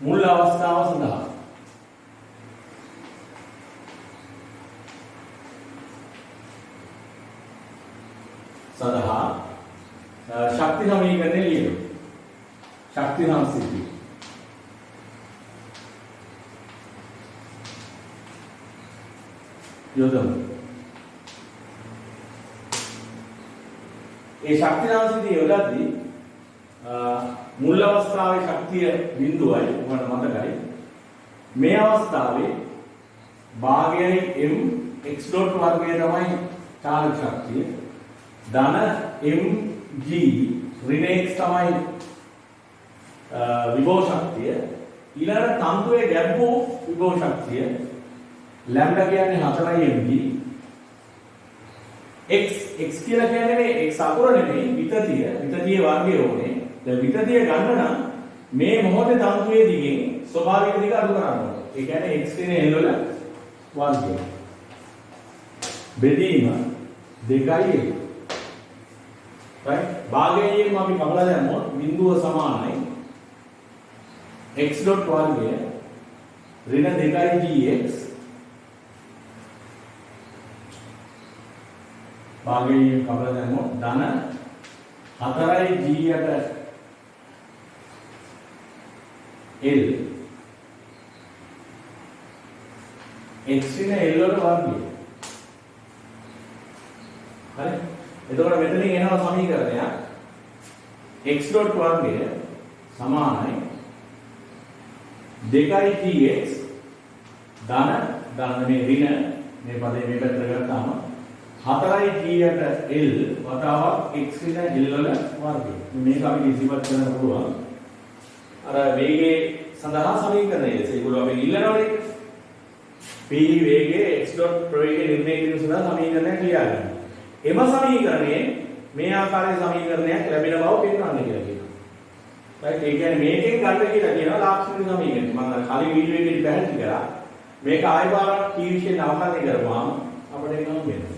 මුල් අවස්ථාව සඳහා ශක්ති සමීකරණය ලියමු. ශක්ති සංසිද්ධිය යොදමු. ඒ ශක්ති සංසිද්ධිය යොදද්දී මුල් අවස්ථාවේ ශක්තිය බිඳුවයි ඔබට මතකයි. මේ අවස්ථාවේ භාගයයි m x ඩොට් වර්ගය තමයි චාලක ශක්තිය. ධන mg ඍණ x තමයි විභව ශක්තිය. ඊළඟ තන්තුවේ ගැඹුරු විභව ශක්තිය ලැම්ඩා කියන්නේ 4යි mg. x කියලා කියන්නේ මේ x අකුර නෙමෙයි විතතිය වර්ගය ඕනේ. දැන් විතතිය ගන්න නම් මේ මොහොතේ තන්තුවේ දිගෙන් ස්වභාවික දිග අඩු කරන්න ඕනේ. ඒ කියන්නේ x කියන l වල වර්ගය. බෙදීම 2යි. right? භාගයෙන් අපි කපලා දැම්මොත් බිඳුව සමානයි x ඩොට් වර්ගය ඍණ 2යි gx භාගයෙන් කපලා දැම්මොත් ධන 4යි g යට L x න L වල වර්ගය. හරි? එතකොට මෙතනින් එනවා සමීකරණයක් x ඩොට් වර්ගය සමානයි 2යි tx ධන මේ ඍණ මේ පදේ මේ පැත්තට ගත්තාම 4යි g යට L වතාවක් x න L වල වර්ගය. මේක අපි ඉදිරිපත් කරන්න පුළුවන්. අර වේගයේ සඳහා සමීකරණය ඒගොල්ලෝ අපි ඉල්ලනවානේ p වේගයේ x ඩොට් ප්‍රවේගය නිර්ණය කිරීම සඳහා සමීකරණයක් ලියන්න. එම සමීකරණයේ මේ ආකාරයේ සමීකරණයක් ලැබෙන බව පෙන්වන්න කියලා කියනවා. right? ඒ කියන්නේ මේකෙන් ගන්න කියලා කියනවා ලාක්ෂණික සමීකරණය. මම කලින් වීඩියෝ එකේදී පැහැදිලි කරා. මේක ආයෙ පාරක් t විශේෂයෙන් අවකලනය කරපුවාම අපිට ඒක හම්බෙනවා.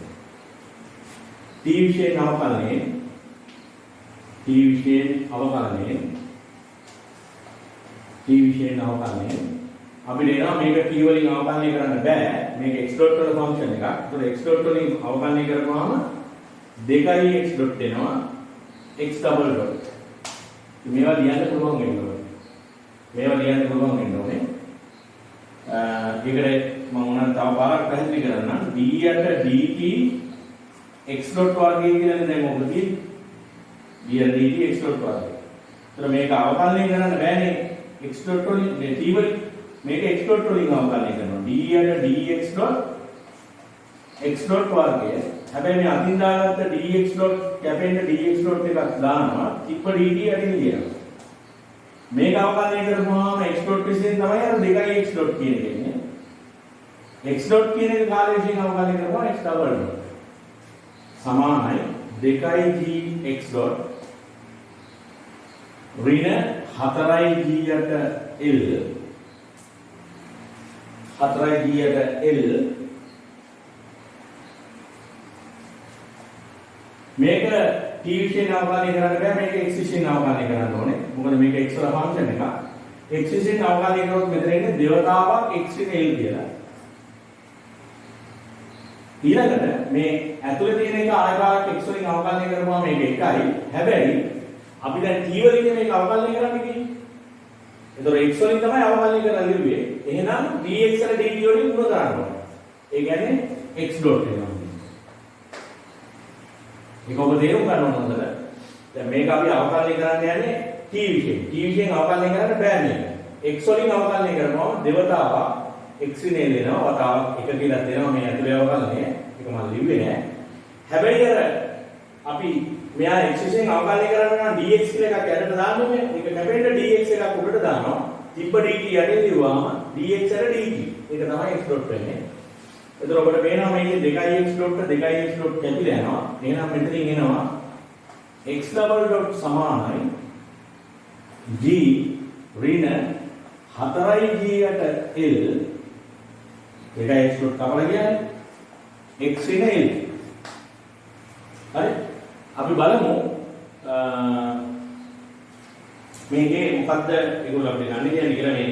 t විශේෂයෙන් අවකලනය අපිට එනවා මේක t වලින් අවකලනය කරන්න බෑ. මේක x ඩොට් වල ෆන්ක්ෂන් එකක්. ඒතකොට x ඩොට් වලින් අවකලනය කරපුවාම 2යි x ඩොට් එනවා x ඩබල් ඩොට්. මේවා ලියන්න පුළුවන් වෙන්න ඕනේ. ඒකට මම උනන් තව පාරක් පැහැදිලි කරන්නම්. d යට dt x ඩොට් වර්ගය කියන්නේ දැන් මොකද කියන්නේ? d යට dt x ඩොට් වර්ගය. ඒතර මේක අවකලනය කරන්න බෑනේ x ඩොට් වලින් මේ t වලින් මේක x ඩොට් වලින් අවකලනය කරනවා. d යට dx ඩොට් x ඩොට් වර්ගය. හැබැයි මේ අතින් දාගත්ත dx ඩොට් කැපෙන්න dx ඩොට් එකක් දානවා. තිප්ප dt යටින් ලියනවා. මේක අවකලනය කරපුවාම x ඩොට් විසින් තමයි අර 2යි x ඩොට් කියන එක එන්නේ. x ඩොට් කියන එක කාලය විසින් අවකලනය කරපුවා x ඩබල් ඩොට් සමානයි 2යි gx ඩොට් ඍණ 4යි g යට l 4යි g යට l මේක t විශේෂයෙන් අවකලනය කරන්න බෑ මේක x විශේෂයෙන් අවකලනය කරන්න ඕනේ. මොකද මේක x වල ෆන්ක්ෂන් එකක්. x විශේෂයෙන් අවකලනය කරොත් මෙතන ඉන්නේ දේවතාවක් x ඍණ l කියලා. ඊළඟට මේ ඇතුලේ තියෙන එක ආයතනයක් x වලින් අවකලනය කරපුවාම මේක එකයි. හැබැයි අපි දැන් t වලින් මේක අවකලනය කරන්නේ කියන්නේ. ඒතකොට x වලින් තමයි අවකලනය කරලා ලිව්වේ. එහෙනම් dx and dt වලින් ගුණ කරන්න ඕනේ. ඒ කියන්නේ x ඩොට් වෙනවා. මේක ඔබ තේරුම් ගන්න ඕන හොඳට. දැන් මේක අපි අවකලනය කරන්න යන්නේ t විශේෂයෙන්. t විශේෂයෙන් අවකලනය කරන්න බෑ මේක. x වලින් අවකලනය කරනවා දෙවතාවක් x ඍණ l වෙනවා. වතාවක් එක කියලා දෙනවා මේ ඇතුලේ අවකලනය. ඒක මම ලිව්වේ නෑ. හැබැයි අර අපි මෙයා x විශේෂයෙන් අවකලනය කරන්න නම් dx කියලා එකක් යටට දාන්න ඕනේ. ඒක කැපෙන්න dx එකක් උඩට දානවා. තිබ්බ dt යටින් ලිව්වාම dx අර dt. ඒක තමයි x ඩොට් වෙන්නේ. එතකොට ඔබට පේනවා මේකේ 2x ඩොට් 2x ඩොට් කැපිලා යනවා. එහෙනම් මෙතනින් එනවා x ඩබල් ඩොට් සමානයි g ඍණ 4g යට l 2x ඩොට් කවලා කියන්නේ x ඍණ l. හරි? අපි බලමු මේකේ මොකද්ද ඒගොල්ලෝ අපිට ගන්න කියන්නේ කියලා මේ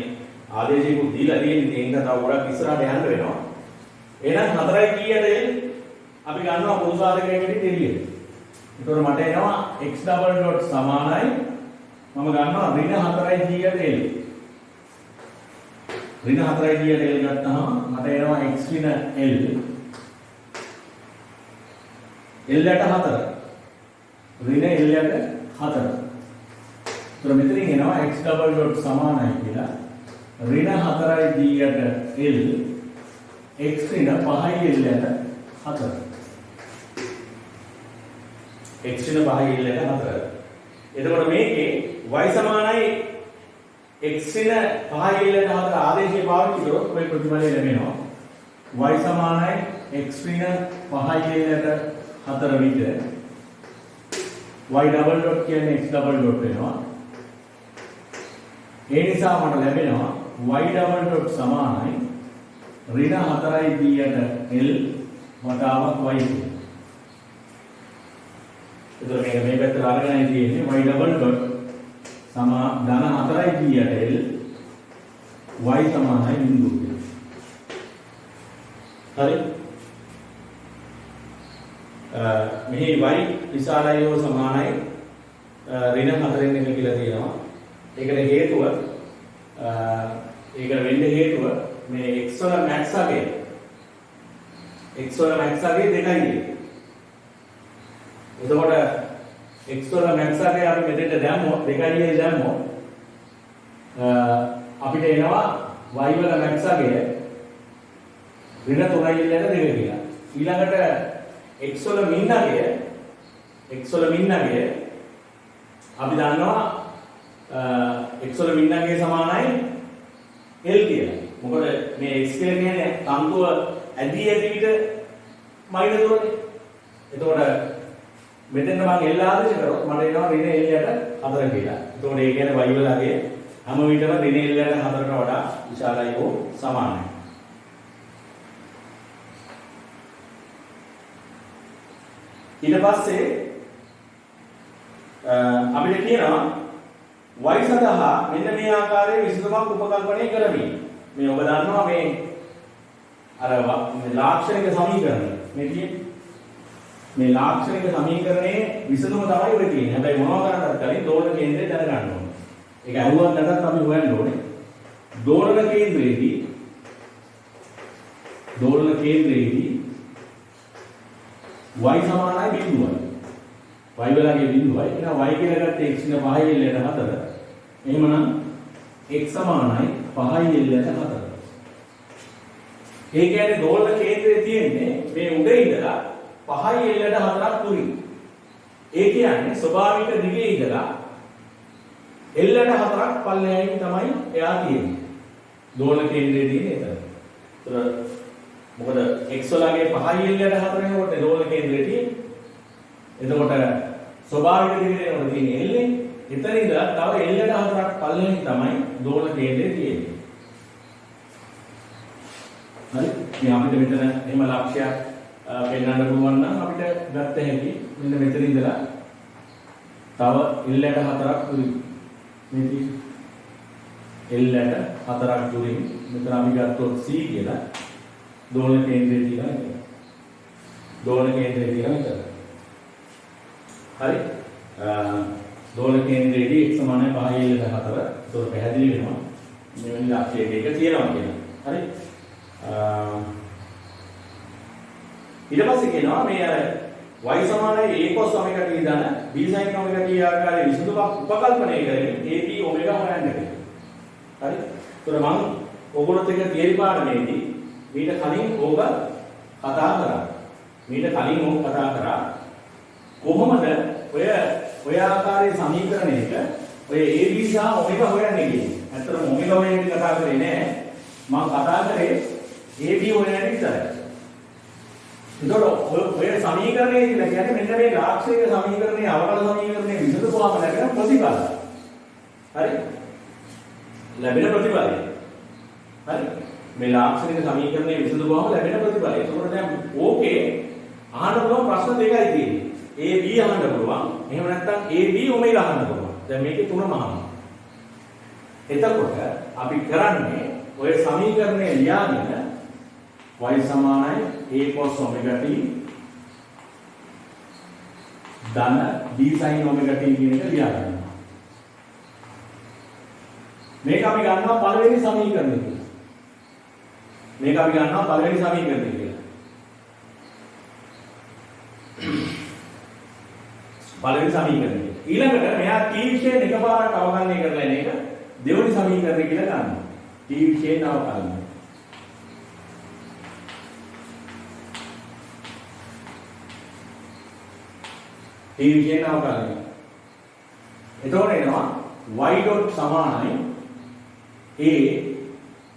ආදේශයකුත් දීලා තියෙන්නේ. ඒක තව ගොඩක් ඉස්සරහට යන්න වෙනවා. එහෙනම් 4යි කීයද අපි ගන්නවා පොදු සාධකයක් ඇටියට එළියට. ඒතකොට මට එනවා x ඩබල් ඩොට් සමානයි මම ගන්නවා ඍණ 4යි කීයද l. ඍණ 4යි කීයද l ගත්තාම මට එනවා x ඍණ l. l යට 4. ඍණ l යට 4. ඒතකොට මෙතනින් එනවා x ඩබල් ඩොට් සමානයි කියලා ඍණ 4යි කීයද l x ඍණ 5යි l යට 4. x ඍණ 5යි l යට 4. එතකොට මේකේ y සමානයි x ඍණ 5යි l යට 4 ආදේශය පාවිච්චි කරොත් ඔය ප්‍රතිඵලය ලැබෙනවා. y සමානයි x ඍණ 5යි l යට 4 විට y ඩබල් ඩොට් කියන්නේ x ඩබල් ඩොට් වෙනවා. ඒ නිසා මට ලැබෙනවා y ඩබල් ඩොට් සමානයි ඍණ 4යි b යට l වතාවක් y කියලා. එතකොට මේක මේ පැත්තට අරගෙනයි තියෙන්නේ y ඩබල් ඩොට් සමා ධන 4යි b යට l y සමානයි බිඳුව කියලා. හරි? මෙහි y විශාලයි හෝ සමානයි ඍණ 4න් එක කියලා තියෙනවා. ඒකට හේතුව ඒකට වෙන්න හේතුව මේ x වල max අගේ දෙකයි. එතකොට x වල max අගේ අපි මෙතෙන්ට දැම්මොත් දෙකයි දැම්මොත් අපිට එනවා y වල max අගේ ඍණ 3යි යට 2 කියලා. ඊළඟට x වල min අගේ අපි දන්නවා x වල min අගේ සමානයි l කියලා. මොකද මේ x කියලා කියන්නේ තන්තුව ඇදී විට මයිනස් දුරනේ. එතකොට මෙතෙන් මම l ආදේශ කරොත් මට එනවා ඍණ l යට 4 කියලා. එතකොට ඒ කියන්නේ y වලගේ හැම විටම ඍණ l යට 4ට වඩා විශාලයි හෝ සමානයි. ඊට පස්සේ අපිට කියනවා y සඳහා මෙන්න මේ ආකාරයේ විසඳුමක් උපකල්පනය කරමි. මේ ඔබ දන්නවා මේ අර ලාක්ෂණික සමීකරණය. මේ කියන්නේ මේ ලාක්ෂණික සමීකරණයේ විසඳුම තමයි ඔය තියෙන්නේ. හැබැයි මොනවා කරන්නද කලින් දෝලන කේන්ද්‍රය දැනගන්න ඕනේ. ඒක අහුවක් නැත්නම් අපි හොයන්න ඕනේ. දෝලන කේන්ද්‍රයේදී y සමානයි බිඳුවයි. y වලගේ බිඳුවයි. එහෙනම් y කියලා ගත්තේ x න 5යි l යට 4. එහෙමනම් x සමානයි 5යි l යට 4. ඒ කියන්නේ දෝලන කේන්ද්‍රයේ තියෙන්නේ මේ උඩ ඉඳලා 5යි l යට 4ක් දුරින්. ඒ කියන්නේ ස්වභාවික දිගේ ඉඳලා l යට 4ක් පල්ලෙහායින් තමයි එයා තියෙන්නේ. දෝලන කේන්ද්‍රයේ තියෙන්නේ එතන. ඒතර මොකද x වලගේ 5යි l යට 4 වෙනකොට දෝලන කේන්ද්‍රයේ තියෙන්නේ. එතකොට ස්වභාවික දිගේ යනකොට තියෙන්නේ l නේ. එතන ඉඳලා තව l යට 4ක් පල්ලෙහායින් තමයි දෝලන කේන්ද්‍රය තියෙන්නේ. හරි? ඉතින් අපිට මෙතන එහෙම ලක්ෂයක් පෙන්වන්න පුළුවන් නම් අපිට ගත්ත හැකි මෙන්න මෙතන ඉඳලා තව L ට 4ක් දුරින් මේ L ට 4ක් දුරින් මෙතන අපි ගත්තොත් C කියලා දෝලන කේන්ද්‍රය තියෙනවා නේද? දෝලන කේන්ද්‍රය තියෙනවා නේද? හරි. දෝලන කේන්ද්‍රයේදී x = 5 L ට 4. ඒක පැහැදිලි වෙනවා. මෙවැනි ලක්ෂයක එක තියෙනවා කියලා. හරි. ඊට පස්සේ කියනවා මේ අර y සමානයි a cos omega t දන b sin omega t ආකාරයේ විසඳුමක් උපකල්පනය කරගෙන ab omega හොයන්න කියලා. හරි. ඒතර මම ඔයගොල්ලොත් එක්ක තියරි පාඩමේදී මීට කලින් ඕක කතා කරා. මීට කලින් ඕක කතා කරා කොහොමද ඔය ආකාරයේ සමීකරණයක ඔය ab සහ omega හොයන්නේ කියන්නේ. ඇත්තටම omega හොයන එක කතා කරේ නෑ. මම කතා කරේ ab හොයන එක විතරයි. එතකොට ඔය සමීකරණය කියලා කියන්නේ මෙන්න මේ ලාක්ෂණික සමීකරණයේ අවකල සමීකරණයේ විසඳපුවාම ලැබෙන ප්‍රතිඵල. හරි? ලැබෙන ප්‍රතිඵලය. හරි? මේ ලාක්ෂණික සමීකරණයේ විසඳපුවාම ලැබෙන ප්‍රතිඵලය. එතකොට දැන් ඕකේ අහන්න පුළුවන් ප්‍රශ්න දෙකයි තියෙන්නේ. A B අහන්න පුළුවන්. එහෙම නැත්නම් A B omega අහන්න පුළුවන්. දැන් මේකේ තුනම අහන්න. එතකොට අපි කරන්නේ ඔය සමීකරණය ලියාගෙන y සමානයි a cos omega t ධන b sin omega t කියන එක ලියා ගන්නවා. මේක අපි ගන්නවා පළවෙනි සමීකරණය කියලා. මේක අපි ගන්නවා පළවෙනි සමීකරණය කියලා. පළවෙනි සමීකරණය. ඊළඟට මෙයා t විශේෂ එකපාරක් අවකලනය කරලා එන එක දෙවෙනි සමීකරණය කියලා ගන්නවා. t විශේෂ අවකලනය. t විශේෂ අවකලනය. එතකොට එනවා y dot සමානයි a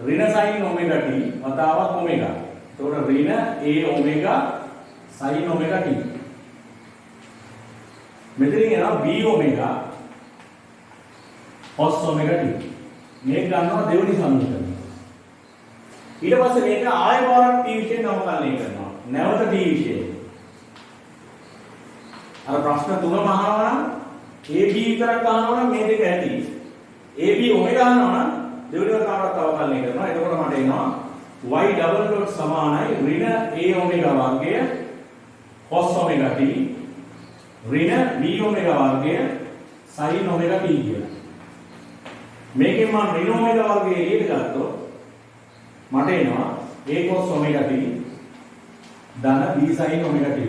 ඍණ sin omega t වතාවක් omega. එතකොට ඍණ a omega sin omega t. මෙතනින් එනවා b omega cos omega t. මේක ගන්නවා දෙවෙනි සමීකරණය. ඊට පස්සේ මේක ආය පාරක් t විශේෂ අවකලනය කරනවා. නැවත t විශේෂ. අර ප්‍රශ්න තුනම අහනවා නම් AB විතරක් අහනවා නම් මේ දෙක ඇති. AB omega අහනවා නම් දෙවෙනි වතාවට අවකලනය කරනවා. එතකොට මට එනවා y double dot සමානයි ඍණ a omega වර්ගය cos omega t ඍණ b omega වර්ගය sin omega t කියලා. මේකෙන් මම ඍණ omega වර්ගය එළියට ගත්තොත් මට එනවා a cos omega t ධන b sin omega t.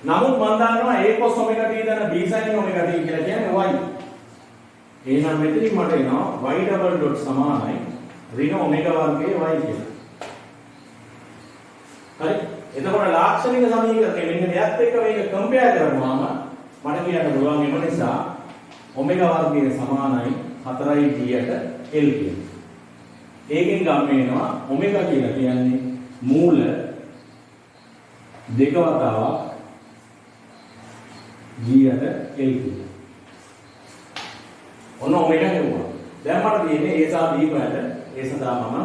නමුත් මම දන්නවා a cos omega t ධන b sin omega t කියලා කියන්නේ y. එහෙනම් මෙතනින් මට එනවා y double dot සමානයි ඍණ omega වර්ගයේ y කියලා. හරි? එතකොට ලාක්ෂණික සමීකරණය මෙන්න මෙයත් එක්ක මේක කම්පෙයාර් කරපුවාම මට කියන්න පුළුවන් එම නිසා omega වර්ගයේ සමානයි 4t යට l කියලා. ඒකෙන් ගම් වෙනවා omega කියලා කියන්නේ මූල දෙක වතාවක් g යට l කියලා. ඔන්න omega හෙව්වා. දැන් මට තියෙන්නේ a සහ b වලට ඒ සඳහා මම